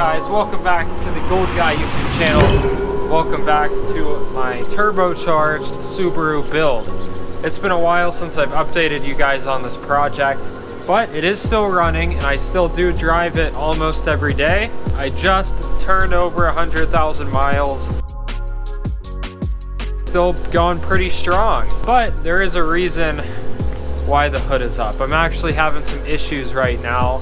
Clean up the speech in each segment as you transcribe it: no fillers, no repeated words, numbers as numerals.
guys, welcome back to the Gold Guy YouTube channel. Welcome back to my turbocharged Subaru build. It's been a while since I've updated you guys on this project, but it is still running and I still do drive it almost every day. I just turned over 100,000 miles. Still going pretty strong, but there is a reason why the hood is up. I'm actually having some issues right now.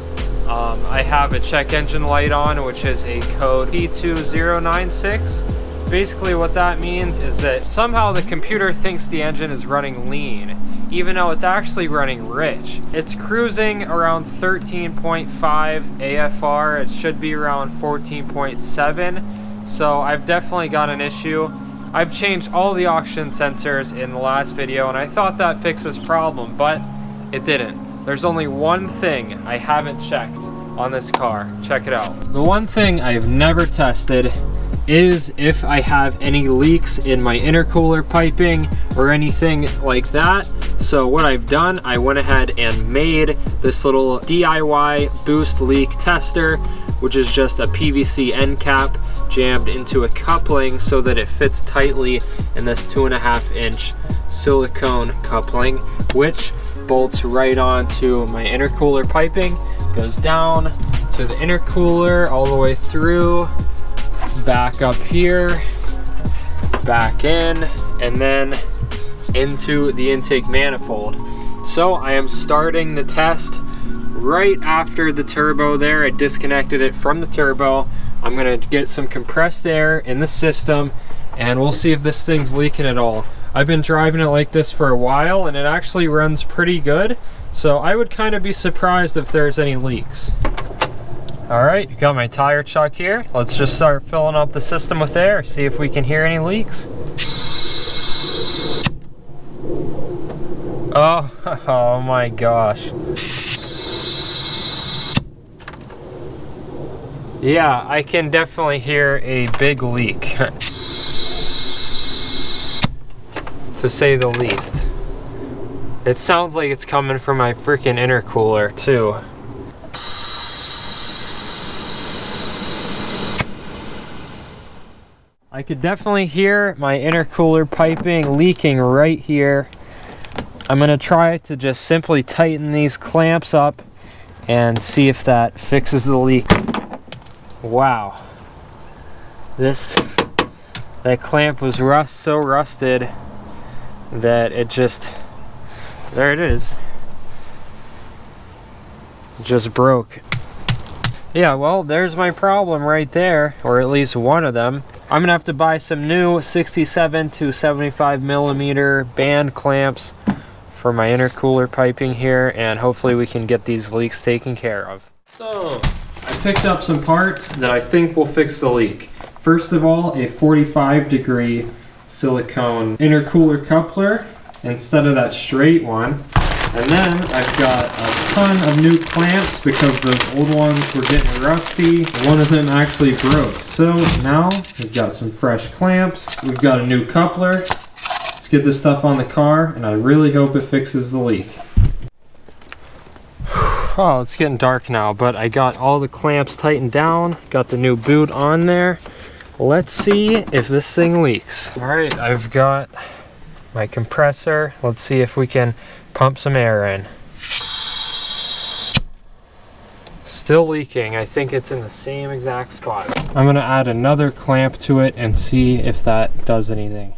I have a check engine light on, which is a code P2096. Basically what that means is that somehow the computer thinks the engine is running lean, even though it's actually running rich. It's cruising around 13.5 AFR. It should be around 14.7. So I've definitely got an issue. I've changed all the oxygen sensors in the last video and I thought that fixed this problem, but it didn't. There's only one thing I haven't checked on this car. Check it out. The one thing I've never tested is if I have any leaks in my intercooler piping or anything like that. So what I've done, I went ahead and made this little DIY boost leak tester, which is just a PVC end cap jammed into a coupling so that it fits tightly in this 2.5-inch silicone coupling, which bolts right onto my intercooler piping, goes down to the intercooler all the way through, back up here, back in, and then into the intake manifold. So I am starting the test right after the turbo there. I disconnected it from the turbo. I'm gonna get some compressed air in the system and we'll see if this thing's leaking at all. I've been driving it like this for a while and it actually runs pretty good. So I would kind of be surprised if there's any leaks. All right, got my tire chuck here. Let's just start filling up the system with air, see if we can hear any leaks. Oh my gosh. Yeah, I can definitely hear a big leak, to say the least. It sounds like it's coming from my freaking intercooler too. I could definitely hear my intercooler piping leaking right here. I'm gonna try to just simply tighten these clamps up and see if that fixes the leak. Wow, that clamp was so rusted that it just, there it is, it just broke. Yeah, well, there's my problem right there, or at least one of them. I'm gonna have to buy some new 67 to 75 millimeter band clamps for my intercooler piping here, and hopefully we can get these leaks taken care of. So I picked up some parts that I think will fix the leak. First of all, a 45-degree silicone intercooler coupler instead of that straight one. And then I've got a ton of new clamps because those old ones were getting rusty. One of them actually broke. So now we've got some fresh clamps. We've got a new coupler. Let's get this stuff on the car and I really hope it fixes the leak. Oh, it's getting dark now, but I got all the clamps tightened down, got the new boot on there. Let's see if this thing leaks. All right, I've got my compressor. Let's see if we can pump some air in. Still leaking. I think it's in the same exact spot. I'm gonna add another clamp to it and see if that does anything.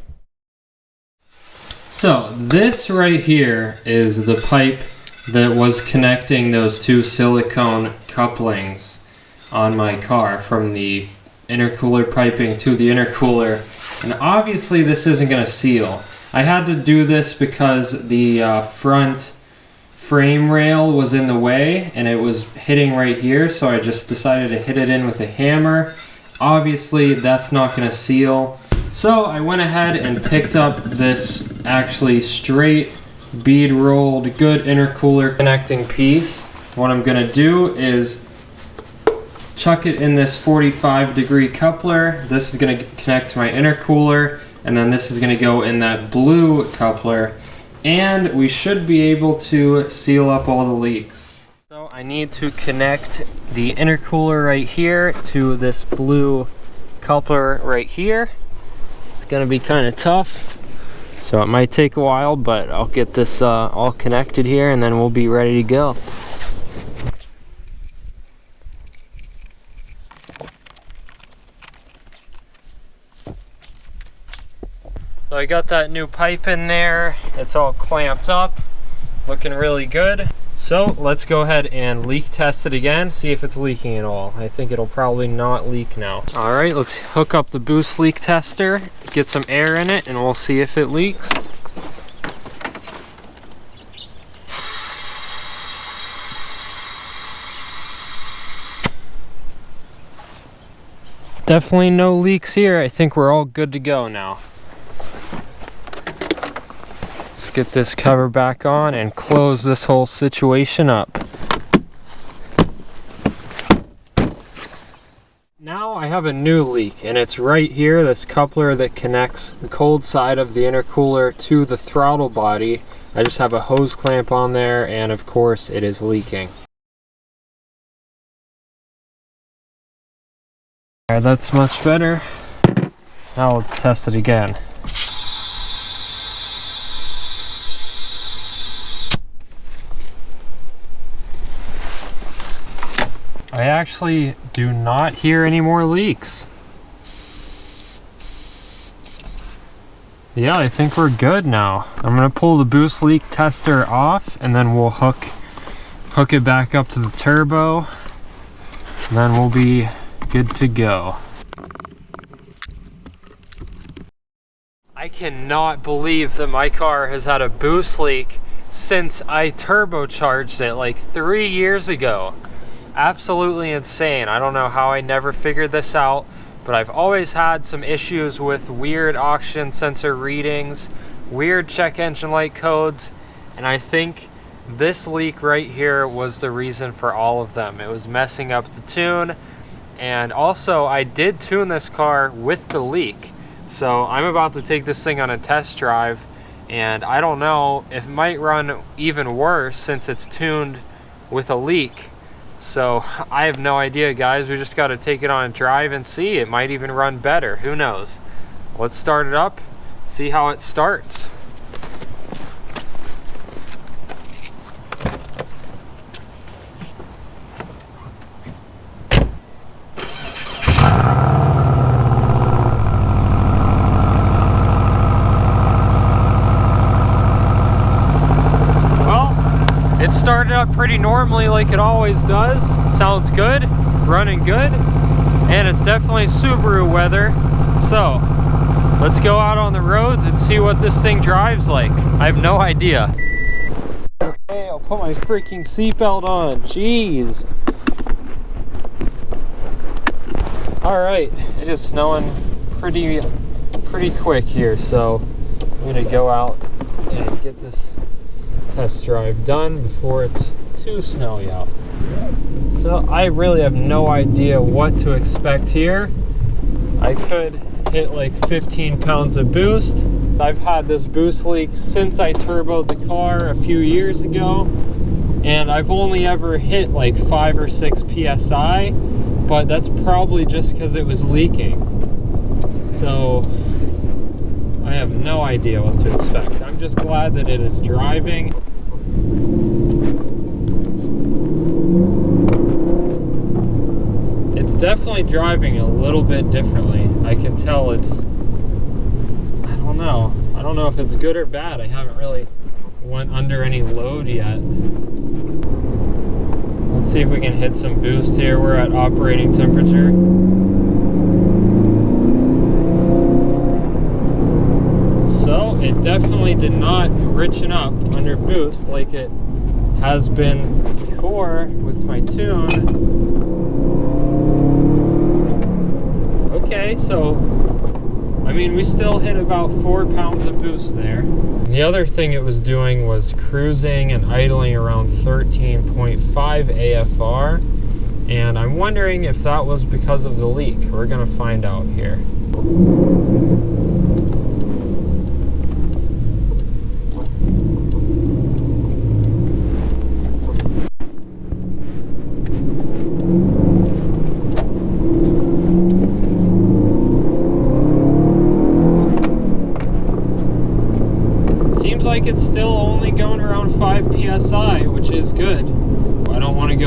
So this right here is the pipe that was connecting those two silicone couplings on my car from the intercooler piping to the intercooler. And obviously this isn't going to seal. I had to do this because the front frame rail was in the way and it was hitting right here, so I just decided to hit it in with a hammer. Obviously that's not going to seal. So I went ahead and picked up this actually straight bead rolled good intercooler connecting piece. What I'm gonna do is chuck it in this 45-degree coupler. This is gonna connect to my intercooler, and then this is gonna go in that blue coupler, and we should be able to seal up all the leaks. So I I need to connect the intercooler right here to this blue coupler right here. It's gonna be kind of tough, so it might take a while, but I'll get this all connected here and then we'll be ready to go. So I got that new pipe in there. It's all clamped up, looking really good. So let's go ahead and leak test it again, see if it's leaking at all. I think it'll probably not leak now. All right, let's hook up the boost leak tester, get some air in it, and we'll see if it leaks. Definitely no leaks here. I think we're all good to go now. Let's get this cover back on and close this whole situation up. Now I have a new leak, and it's right here, this coupler that connects the cold side of the intercooler to the throttle body. I just have a hose clamp on there, and of course it is leaking. Alright, that's much better. Now let's test it again. I actually do not hear any more leaks. Yeah, I think we're good now. I'm gonna pull the boost leak tester off, and then we'll hook it back up to the turbo, and then we'll be good to go. I cannot believe that my car has had a boost leak since I turbocharged it like 3 years ago. Absolutely insane. I don't know how I never figured this out, but I've always had some issues with weird oxygen sensor readings, weird check engine light codes, and I think this leak right here was the reason for all of them. It was messing up the tune, and also I did tune this car with the leak. So I'm about to take this thing on a test drive, and I don't know, it might run even worse since it's tuned with a leak. So I have no idea, guys. We just got to take it on a drive and see. It might even run better. Who knows? Let's start it up, see how it starts. It started up pretty normally like it always does. Sounds good, running good, and it's definitely Subaru weather. So let's go out on the roads and see what this thing drives like. I have no idea. Okay, I'll put my freaking seatbelt on. Jeez. All right, it is snowing pretty quick here, so I'm gonna go out and get this test drive done before it's too snowy out. So I really have no idea what to expect here. I could hit like 15 pounds of boost. I've had this boost leak since I turboed the car a few years ago, and I've only ever hit like 5 or 6 psi, but that's probably just because it was leaking. So I have no idea what to expect. I'm just glad that it is driving. It's definitely driving a little bit differently. I can tell it's, I don't know if it's good or bad. I haven't really went under any load yet. Let's see if we can hit some boost here. We're at operating temperature. So it definitely did not richen up under boost like it has been before with my tune. Okay, so I mean, we still hit about 4 pounds of boost there. The other thing it was doing was cruising and idling around 13.5 AFR, and I'm wondering if that was because of the leak. We're gonna find out here.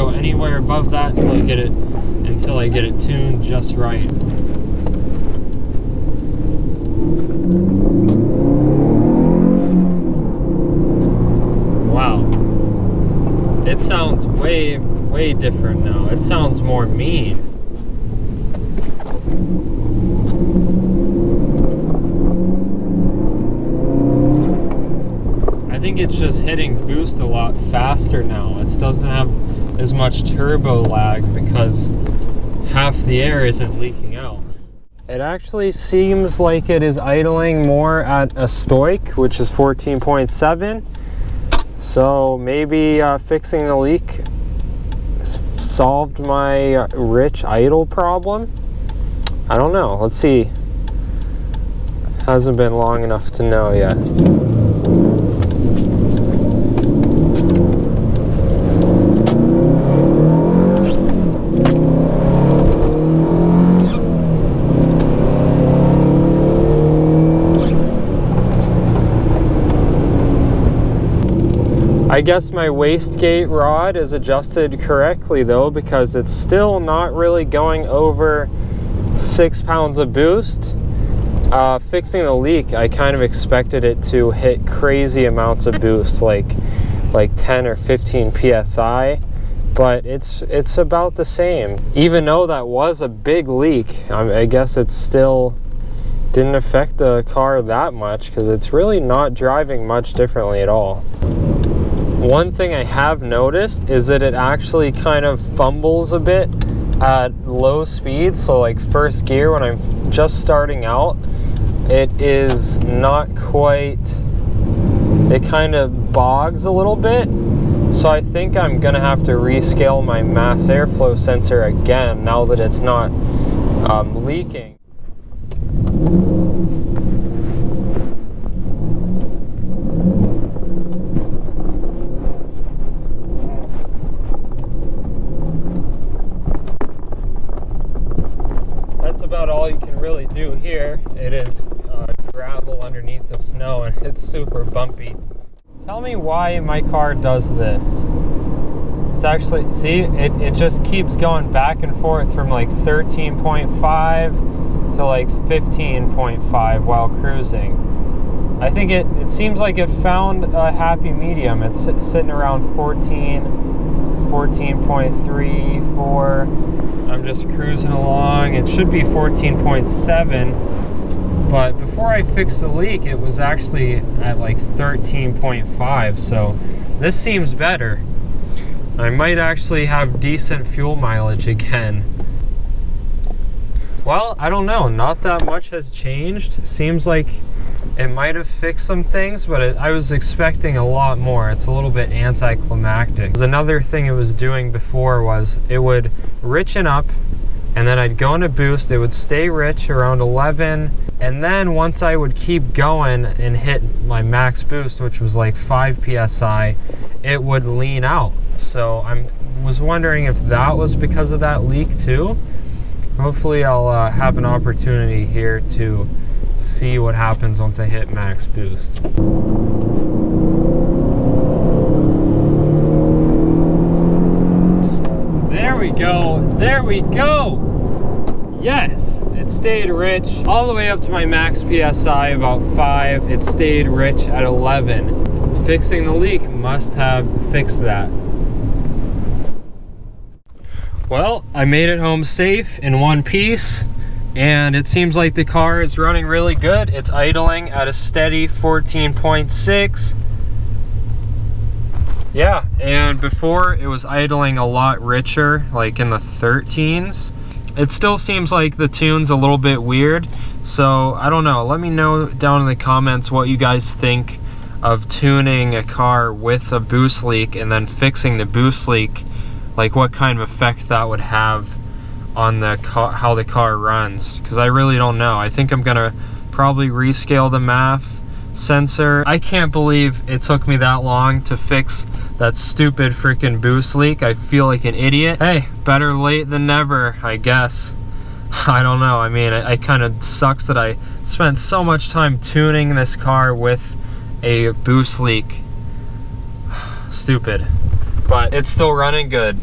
go anywhere above that until I get it tuned just right. Wow. It sounds way different now. It sounds more mean. I think it's just hitting boost a lot faster now. It doesn't have as much turbo lag because half the air isn't leaking out. It actually seems like it is idling more at a stoic, which is 14.7. So maybe fixing the leak solved my rich idle problem. I don't know. Let's see. Hasn't been long enough to know yet. I guess my wastegate rod is adjusted correctly though, because it's still not really going over 6 pounds of boost. Fixing the leak, I kind of expected it to hit crazy amounts of boost, like 10 or 15 psi, but it's about the same. Even though that was a big leak, I guess it still didn't affect the car that much, because it's really not driving much differently at all. One thing I have noticed is that it actually kind of fumbles a bit at low speed. So like first gear, when I'm just starting out, it is not quite, it kind of bogs a little bit. So I think I'm gonna have to rescale my mass airflow sensor again now that it's not leaking. About all you can really do here. It is gravel underneath the snow and it's super bumpy. Tell me why my car does this. It's actually, see, it just keeps going back and forth from like 13.5 to like 15.5 while cruising. I think it seems like it found a happy medium. It's sitting around 14.3, 4. I'm just cruising along. It should be 14.7, but before I fixed the leak, it was actually at like 13.5, so this seems better. I might actually have decent fuel mileage again. Well, I don't know. Not that much has changed. Seems like it might have fixed some things, but I was expecting a lot more. It's a little bit anticlimactic. Another thing it was doing before was it would richen up, and then I'd go into boost. It would stay rich around 11, and then once I would keep going and hit my max boost, which was like 5 psi, it would lean out. So I was wondering if that was because of that leak too. Hopefully I'll have an opportunity here to see what happens once I hit max boost. There we go, there we go! Yes, it stayed rich all the way up to my max PSI, about 5. It stayed rich at 11. Fixing the leak must have fixed that. Well, I made it home safe in one piece, and it seems like the car is running really good. It's idling at a steady 14.6. Yeah, and before it was idling a lot richer, like in the 13s. It still seems like the tune's a little bit weird, so I don't know. Let me know down in the comments what you guys think of tuning a car with a boost leak and then fixing the boost leak. Like what kind of effect that would have on the car, how the car runs, because I really don't know. I think I'm gonna probably rescale the MAF sensor. I can't believe it took me that long to fix that stupid freaking boost leak. I feel like an idiot. Hey, better late than never, I guess. I don't know. I mean, it kind of sucks that I spent so much time tuning this car with a boost leak. Stupid. But it's still running good.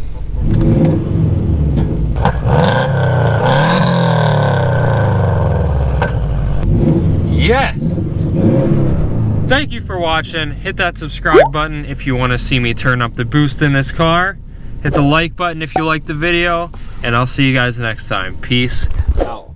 Yes! Thank you for watching. Hit that subscribe button if you want to see me turn up the boost in this car. Hit the like button if you like the video, and I'll see you guys next time. Peace out.